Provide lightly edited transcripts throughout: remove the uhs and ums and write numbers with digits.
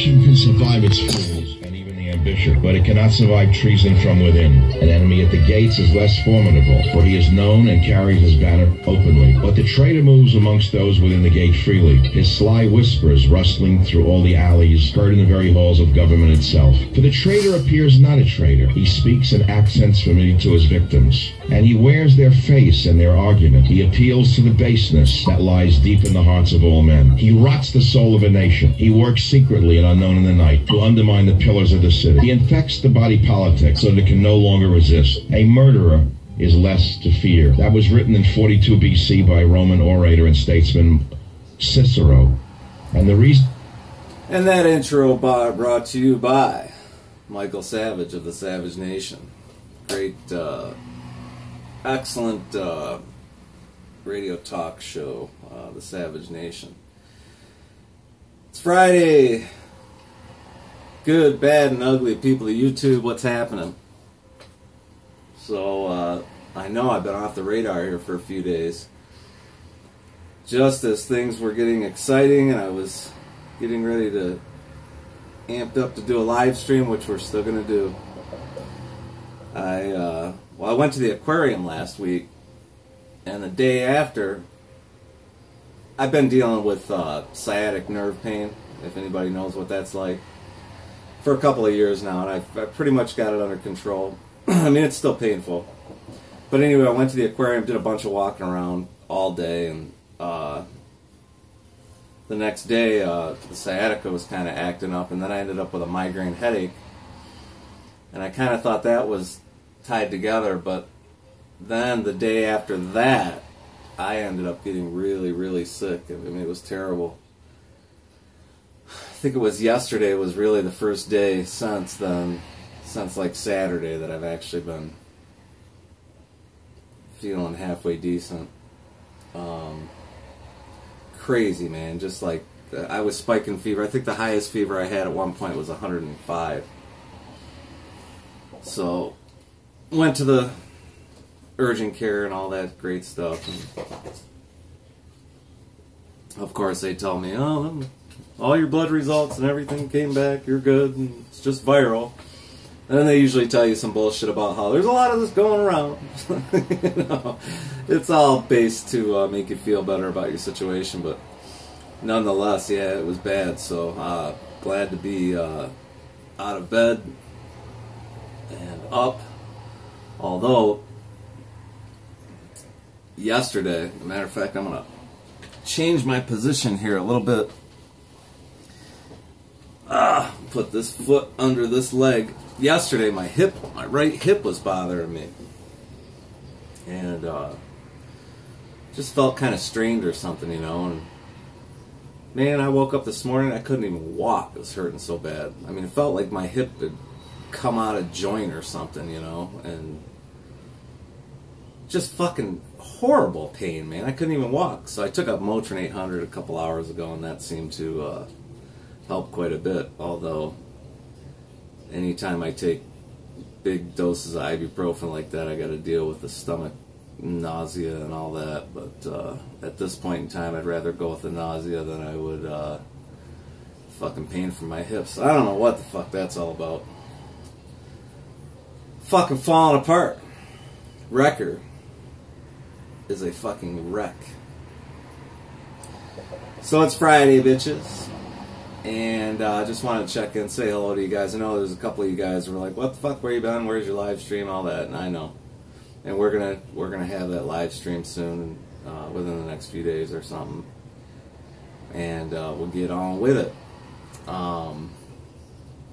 nation can survive its fools and even the ambitious, but it cannot survive treason from within. An enemy at the gates is less formidable, for he is known and carries his banner openly. But the traitor moves amongst those within the gate freely, his sly whispers rustling through all the alleys, heard in the very halls of government itself. For the traitor appears not a traitor. He speaks in accents familiar to his victims, and he wears their face and their argument. He appeals to the baseness that lies deep in the hearts of all men. He rots the soul of a nation. He works secretly and unknown in the night to undermine the pillars of the city. He infects the body politic so that it can no longer resist. A murderer is less to fear. That was written in 42 BC by Roman orator and statesman Cicero. And the reason... And that intro brought to you by Michael Savage of the Savage Nation. Great, excellent radio talk show, the Savage Nation. It's Friday. Good, bad, and ugly people of YouTube, what's happening? So, I know I've been off the radar here for a few days. Just as things were getting exciting and I was getting ready to amped up to do a live stream, which we're still going to do. I went to the aquarium last week, and the day after, I've been dealing with sciatic nerve pain, if anybody knows what that's like, for a couple of years now, and I've pretty much got it under control. I mean, it's still painful. But anyway, I went to the aquarium, did a bunch of walking around all day, and the next day, the sciatica was kind of acting up, and then I ended up with a migraine headache. And I kind of thought that was tied together, but then the day after that, I ended up getting really, really sick. I mean, it was terrible. I think it was yesterday was really the first day since then, since like Saturday, that I've actually been feeling halfway decent. Crazy, man. Just like, I was spiking fever. I think the highest fever I had at one point was 105. So, went to the urgent care and all that great stuff. And of course, they tell me, oh, all your blood results and everything came back, you're good, and it's just viral. And then they usually tell you some bullshit about how there's a lot of this going around. You know, it's all based to make you feel better about your situation, but nonetheless, yeah, it was bad. So glad to be out of bed and up. Although yesterday, as a matter of fact, I'm gonna change my position here a little bit. Put this foot under this leg. Yesterday, my right hip was bothering me, and just felt kind of strained or something, you know. And man, I woke up this morning, I couldn't even walk. It was hurting so bad. I mean, it felt like my hip had come out of joint or something, you know, and just fucking horrible pain, man. I couldn't even walk. So I took up Motrin 800 a couple hours ago, and that seemed to help quite a bit. Although, anytime I take big doses of ibuprofen like that, I got to deal with the stomach nausea and all that. But at this point in time, I'd rather go with the nausea than I would fucking pain from my hips. I don't know what the fuck that's all about. Fucking falling apart. Wrecker is a fucking wreck. So it's Friday, bitches. And I just wanted to check in, say hello to you guys. I know there's a couple of you guys who were like, what the fuck, where you been? Where's your live stream? All that. And I know. And we're gonna have that live stream soon, within the next few days or something. And we'll get on with it.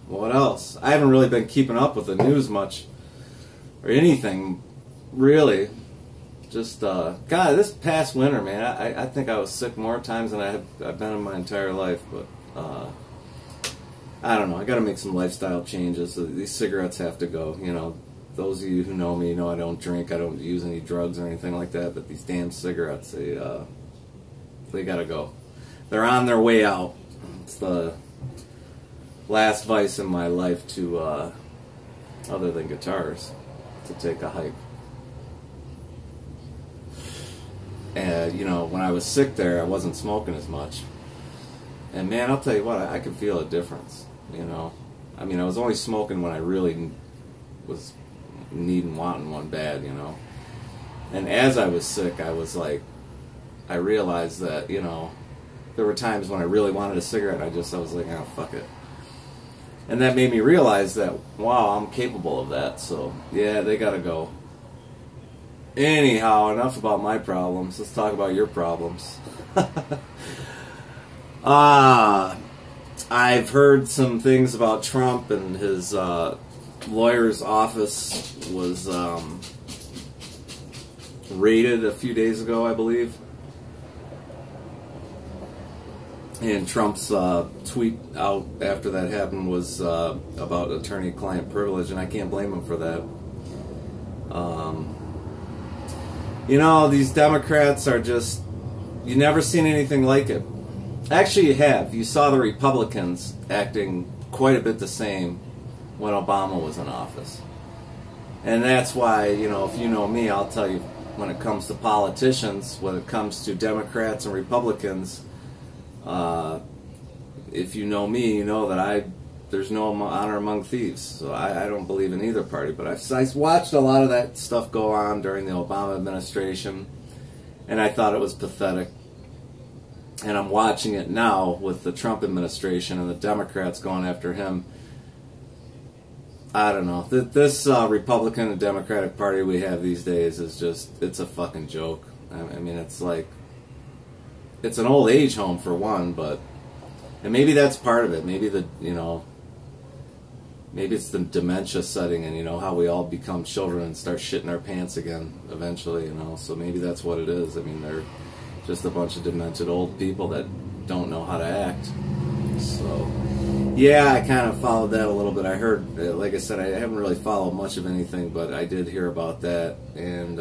What else? I haven't really been keeping up with the news much. Or anything, really. Just, God, this past winter, man, I think I was sick more times than I've been in my entire life, but, I don't know, I gotta make some lifestyle changes. These cigarettes have to go, you know. Those of you who know me know I don't drink, I don't use any drugs or anything like that, but these damn cigarettes, they gotta go. They're on their way out. It's the last vice in my life to, other than guitars, to take a hike. And, you know, when I was sick there, I wasn't smoking as much. And man, I'll tell you what, I can feel a difference, you know. I mean, I was only smoking when I really was needing, wanting one bad, you know. And as I was sick, I was like, I realized that, you know, there were times when I really wanted a cigarette, and I was like, oh, fuck it. And that made me realize that, wow, I'm capable of that, so, yeah, they gotta go. Anyhow, enough about my problems. Let's talk about your problems. I've heard some things about Trump, and his lawyer's office was raided a few days ago, I believe. And Trump's tweet out after that happened was about attorney-client privilege, and I can't blame him for that. You know, these Democrats are just, you've never seen anything like it. Actually, you have. You saw the Republicans acting quite a bit the same when Obama was in office. And that's why, you know, if you know me, I'll tell you, when it comes to politicians, when it comes to Democrats and Republicans, if you know me, you know that there's no honor among thieves. So I don't believe in either party. But I watched a lot of that stuff go on during the Obama administration, and I thought it was pathetic. And I'm watching it now with the Trump administration and the Democrats going after him. I don't know. This Republican and Democratic Party we have these days is just, it's a fucking joke. I mean, it's like, it's an old age home for one, but, and maybe that's part of it. Maybe maybe it's the dementia setting, and you know how we all become children and start shitting our pants again eventually, you know. So maybe that's what it is. I mean, they're just a bunch of demented old people that don't know how to act. So yeah, I kind of followed that a little bit. I heard, like I said, I haven't really followed much of anything, but I did hear about that, and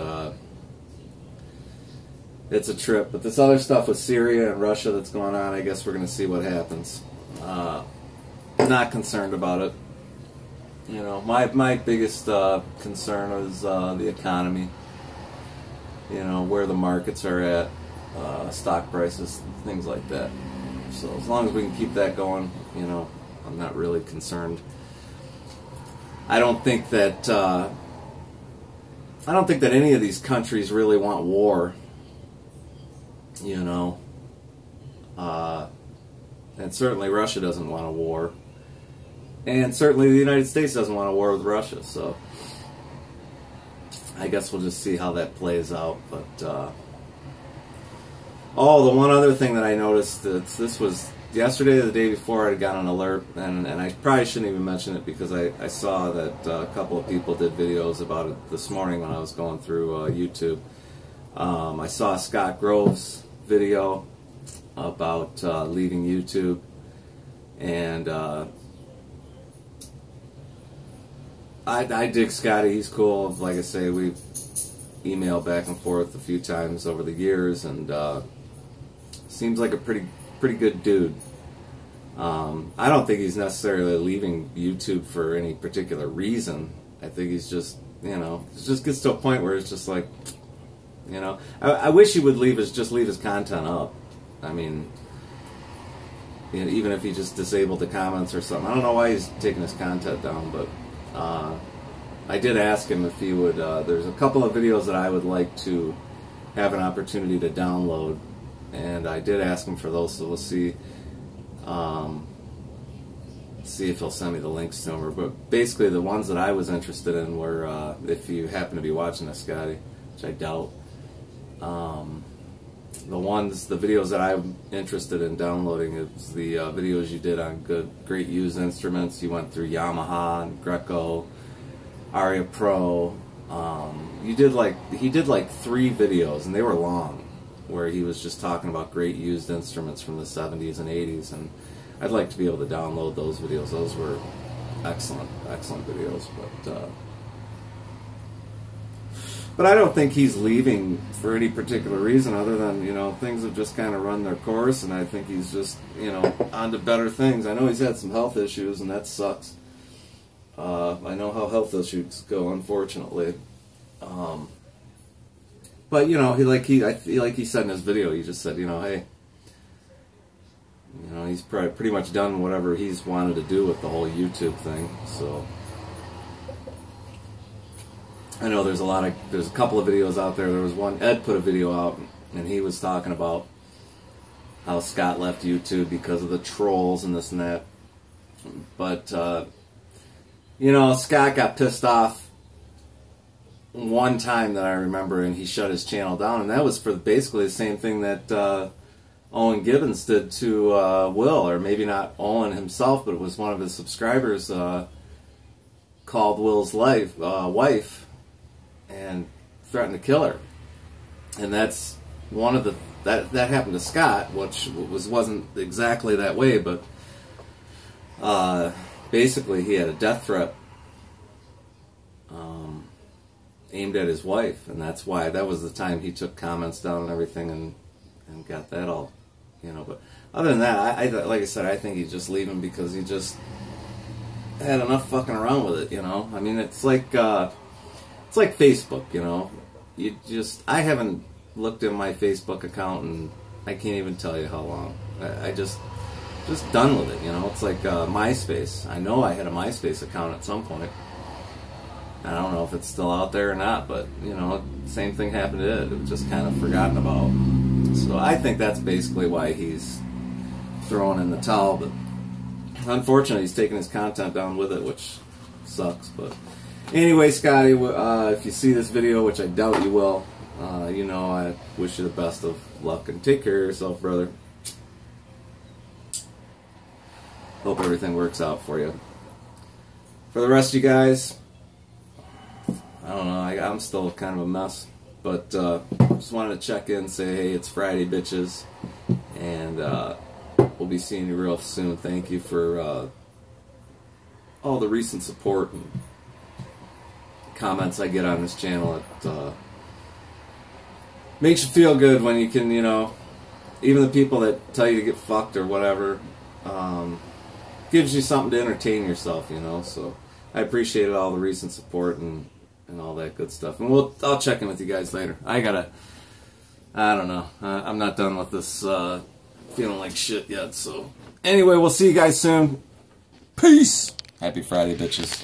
it's a trip. But this other stuff with Syria and Russia that's going on, I guess we're going to see what happens. Not concerned about it. You know, my biggest concern is the economy. You know, where the markets are at, stock prices, things like that. So as long as we can keep that going, you know, I'm not really concerned. I don't think that any of these countries really want war. You know, and certainly Russia doesn't want a war, and certainly the United States doesn't want a war with Russia. So I guess we'll just see how that plays out. But oh, the one other thing that I noticed, this was yesterday or the day before, I had got an alert, and I probably shouldn't even mention it because I saw that a couple of people did videos about it this morning when I was going through YouTube. I saw Scott Grove's video about leaving YouTube, and I dig Scotty. He's cool. Like I say, we've emailed back and forth a few times over the years, and seems like a pretty good dude. I don't think he's necessarily leaving YouTube for any particular reason. I think he's just, you know, it just gets to a point where it's just like, you know, I wish he would leave his content up. I mean, you know, even if he just disabled the comments or something. I don't know why he's taking his content down, but I did ask him if he would. There's a couple of videos that I would like to have an opportunity to download, and I did ask him for those. So we'll see. See if he'll send me the links to them. But basically, the ones that I was interested in were, if you happen to be watching this, Scotty, which I doubt. The videos that I'm interested in downloading is the videos you did on great used instruments. You went through Yamaha and Greco, Aria Pro. He did like 3 videos, and they were long, where he was just talking about great used instruments from the 70s and 80s, and I'd like to be able to download those videos. Those were excellent videos, but I don't think he's leaving for any particular reason other than, you know, things have just kind of run their course, and I think he's just, you know, on to better things. I know he's had some health issues, and that sucks. I know how health issues go, unfortunately. But, you know, he said in his video, he just said, you know, hey, you know, he's pretty much done whatever he's wanted to do with the whole YouTube thing. So I know there's a couple of videos out there. There was one, Ed put a video out, and he was talking about how Scott left YouTube because of the trolls and this and that. But, you know, Scott got pissed off one time that I remember, and he shut his channel down, and that was for basically the same thing that Owen Gibbons did to Will, or maybe not Owen himself, but it was one of his subscribers called Will's wife and threatened to kill her. And that's one of the that happened to Scott, which wasn't exactly that way, but basically he had a death threat aimed at his wife, and that's why that was the time he took comments down and everything, and got that all, you know. But other than that, I like I said, I think he'd just leave him because he just had enough fucking around with it, you know. I mean, it's like Facebook, you know. I haven't looked at my Facebook account, and I can't even tell you how long. I just done with it, you know. It's like MySpace. I know I had a MySpace account at some point. I don't know if it's still out there or not, but, you know, same thing happened to it. It was just kind of forgotten about. So I think that's basically why he's throwing in the towel, but unfortunately he's taking his content down with it, which sucks. But anyway, Scotty, if you see this video, which I doubt you will, you know, I wish you the best of luck, and take care of yourself, brother. Hope everything works out for you. For the rest of you guys, I don't know, I'm still kind of a mess, but just wanted to check in and say, hey, it's Friday, bitches, and we'll be seeing you real soon. Thank you for all the recent support and comments I get on this channel. It makes you feel good when you can, you know, even the people that tell you to get fucked or whatever, gives you something to entertain yourself, you know. So I appreciated all the recent support and all that good stuff. And I'll check in with you guys later. I don't know. I'm not done with this feeling like shit yet. So anyway, we'll see you guys soon. Peace. Happy Friday, bitches.